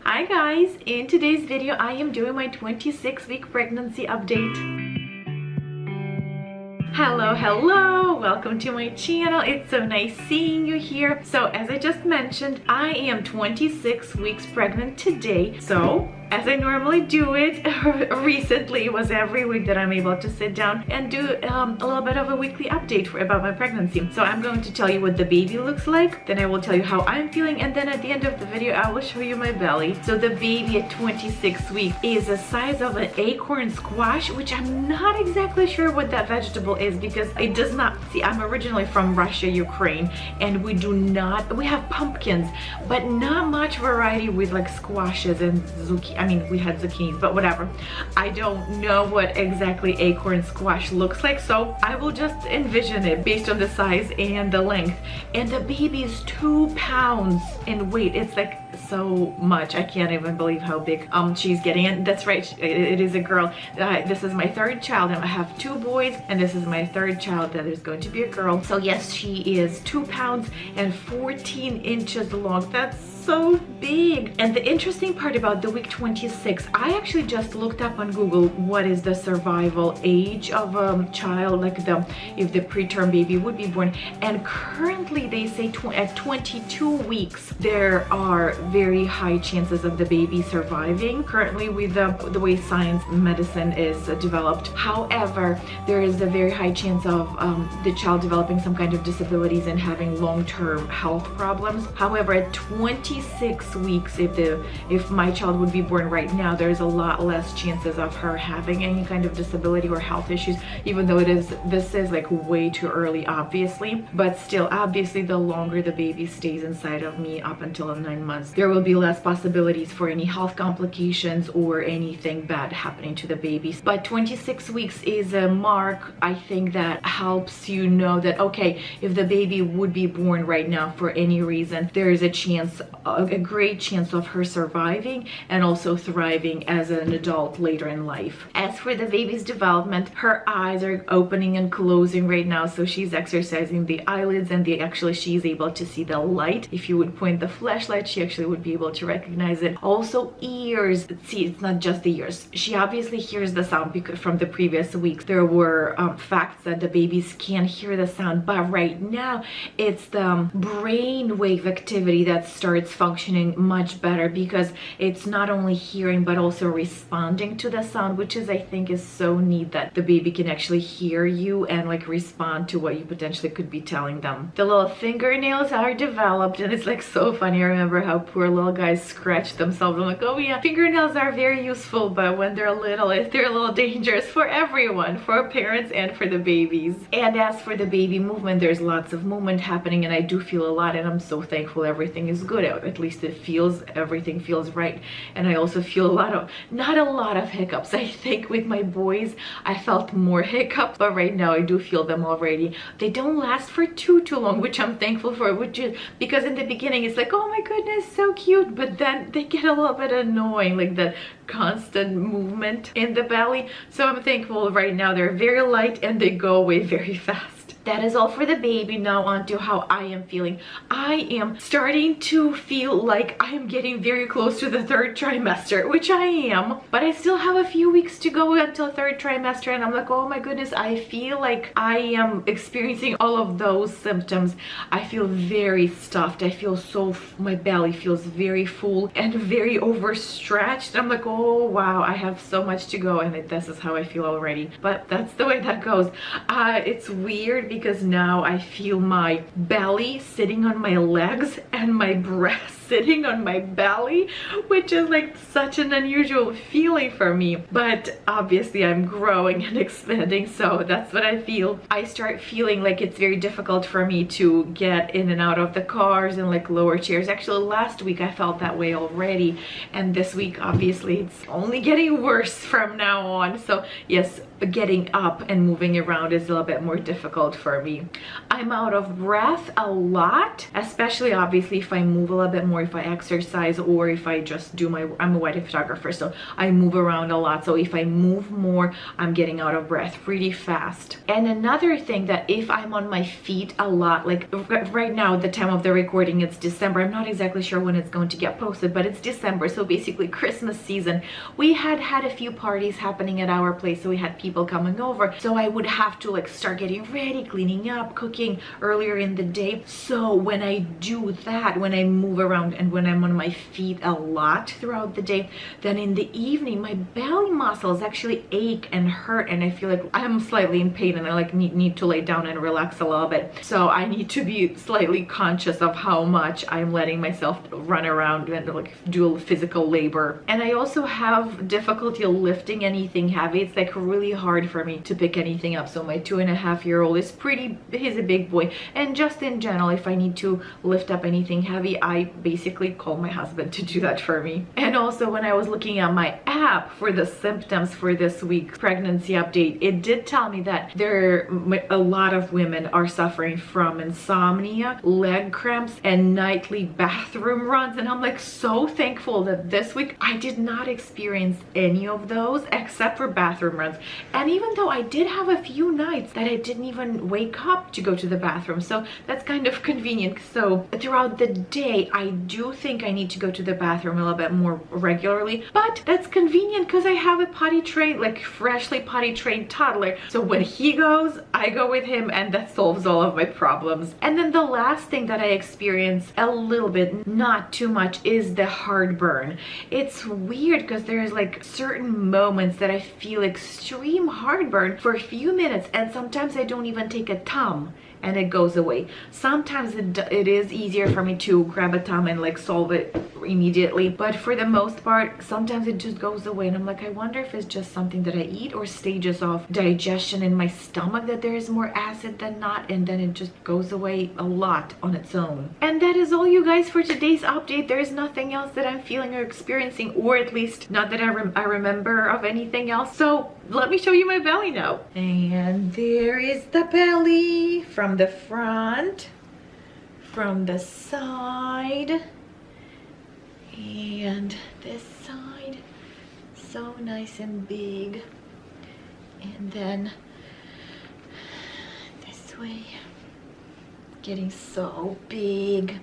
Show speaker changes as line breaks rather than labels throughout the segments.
Hi guys, in today's video I am doing my 26-week pregnancy update. Hello, welcome to my channel. It's so nice seeing you here. So as I just mentioned, I am 26 weeks pregnant today. So as I normally do it, recently it was every week that I'm able to sit down and do a little bit of a weekly update about my pregnancy. So I'm going to tell you what the baby looks like, then I will tell you how I'm feeling, and then at the end of the video I will show you my belly. So the baby at 26 weeks is the size of an acorn squash, which I'm not exactly sure what that vegetable is because it does not, see, I'm originally from Russia, Ukraine, and we have pumpkins, but not much variety with like squashes and zucchini. I mean, we had zucchinis, but whatever. I don't know what exactly acorn squash looks like, so I will just envision it based on the size and the length. And the baby is 2 pounds in weight. It's like so much. I can't even believe how big she's getting. And that's right, it is a girl. This is my third child, and I have 2 boys, and this is my third child that is going to be a girl. So yes, she is 2 pounds and 14 inches long. That's so big. And the interesting part about the week 26, I actually just looked up on Google what is the survival age of a child, like if the preterm baby would be born, and currently they say at 22 weeks there are very high chances of the baby surviving currently with the way science medicine is developed. However, there is a very high chance of the child developing some kind of disabilities and having long-term health problems. However, at 26 weeks, if my child would be born right now, there's a lot less chances of her having any kind of disability or health issues, even though this is like way too early, obviously. But still, obviously, the longer the baby stays inside of me up until 9 months, there will be less possibilities for any health complications or anything bad happening to the baby. But 26 weeks is a mark, I think, that helps you know that, okay, if the baby would be born right now for any reason, there is a chance, a great chance of her surviving and also thriving as an adult later in life. As for the baby's development, her eyes are opening and closing right now, so she's exercising the eyelids, and she's able to see the light. If you would point the flashlight, she actually would be able to recognize it. Also ears, see, it's not just the ears. She obviously hears the sound because from the previous weeks there were facts that the babies can hear the sound, but right now it's the brain wave activity that starts functioning much better because it's not only hearing but also responding to the sound, which is, I think, is so neat that the baby can actually hear you and like respond to what you potentially could be telling them. The little fingernails are developed, and it's like so funny. I remember how poor little guys scratch themselves. I'm like, oh yeah, fingernails are very useful, but when they're little, they're a little dangerous for everyone, for parents and for the babies. And as for the baby movement, there's lots of movement happening, and I do feel a lot, and I'm so thankful everything is good. At least everything feels right. And I also feel not a lot of hiccups. I think with my boys I felt more hiccups, but right now I do feel them already. They don't last for too long, which I'm thankful for, which is because in the beginning it's like, oh my goodness, so cute, but then they get a little bit annoying, like the constant movement in the belly. So I'm thankful right now they're very light and they go away very fast. That is all for the baby. Now on to how I am feeling. I am starting to feel like I am getting very close to the 3rd trimester, which I am, but I still have a few weeks to go until 3rd trimester, and I'm like, oh my goodness, I feel like I am experiencing all of those symptoms. I feel very stuffed. I feel my belly feels very full and very overstretched. I'm like, oh wow, I have so much to go, and this is how I feel already. But that's the way that goes. It's weird because now I feel my belly sitting on my legs and my breast sitting on my belly, which is like such an unusual feeling for me. But obviously I'm growing and expanding, so that's what I feel. I start feeling like it's very difficult for me to get in and out of the cars and like lower chairs. Actually, last week I felt that way already, and this week obviously it's only getting worse from now on. So yes, getting up and moving around is a little bit more difficult for me. I'm out of breath a lot, especially obviously if I move a little bit more or if I exercise, or if I just do I'm a wedding photographer, so I move around a lot. So if I move more, I'm getting out of breath pretty fast. And another thing, that if I'm on my feet a lot, like right now, the time of the recording, it's December. I'm not exactly sure when it's going to get posted, but it's December, so basically Christmas season. We had a few parties happening at our place, so we had people coming over, so I would have to like start getting ready, cleaning up, cooking earlier in the day. So when I do that, when I move around and when I'm on my feet a lot throughout the day, then in the evening my belly muscles actually ache and hurt, and I feel like I'm slightly in pain, and I like need to lay down and relax a little bit. So I need to be slightly conscious of how much I'm letting myself run around and like do physical labor. And I also have difficulty lifting anything heavy. It's like really hard for me to pick anything up. So my 2.5-year-old is he's a big boy, and just in general, if I need to lift up anything heavy, I basically call my husband to do that for me. And also, when I was looking at my app for the symptoms for this week's pregnancy update, it did tell me that a lot of women are suffering from insomnia, leg cramps, and nightly bathroom runs. And I'm like so thankful that this week I did not experience any of those except for bathroom runs. And even though I did have a few nights that I didn't even wake up to go to the bathroom, so that's kind of convenient. So throughout the day, I do think I need to go to the bathroom a little bit more regularly, but that's convenient because I have a potty trained, like freshly potty trained toddler. So when he goes, I go with him, and that solves all of my problems. And then the last thing that I experience a little bit, not too much, is the heartburn. It's weird because there's like certain moments that I feel extreme heartburn for a few minutes, and sometimes I don't even take a Tums and it goes away. Sometimes it is easier for me to grab a Tums and like solve it immediately, but for the most part, sometimes it just goes away, and I'm like, I wonder if it's just something that I eat or stages of digestion in my stomach, that there is more acid than not, and then it just goes away a lot on its own. And that is all, you guys, for today's update. There is nothing else that I'm feeling or experiencing, or at least not that I remember of anything else. So let me show you my belly now. And there is the belly from the front, from the side, and this side, so nice and big, and then this way, getting so big.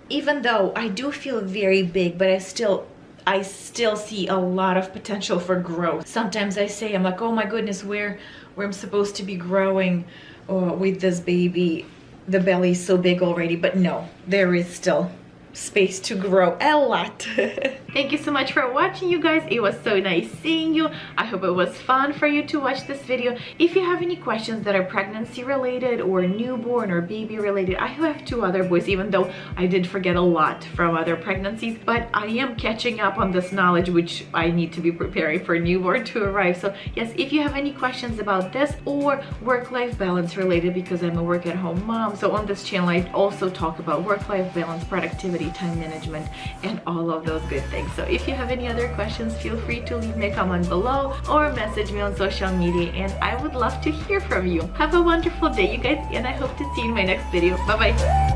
Even though I do feel very big, but I still see a lot of potential for growth. Sometimes I say, I'm like, oh my goodness, where I'm supposed to be growing with this baby, the belly is so big already. But no, there is still space to grow a lot. Thank you so much for watching, you guys. It was so nice seeing you. I hope it was fun for you to watch this video. If you have any questions that are pregnancy related or newborn or baby related, I have 2 other boys, even though I did forget a lot from other pregnancies, but I am catching up on this knowledge, which I need to be preparing for newborn to arrive. So yes, if you have any questions about this or work-life balance related, because I'm a work-at-home mom, so on this channel I also talk about work-life balance, productivity, time management, and all of those good things. So if you have any other questions, feel free to leave me a comment below or message me on social media, and I would love to hear from you. Have a wonderful day, you guys, and I hope to see you in my next video. Bye bye.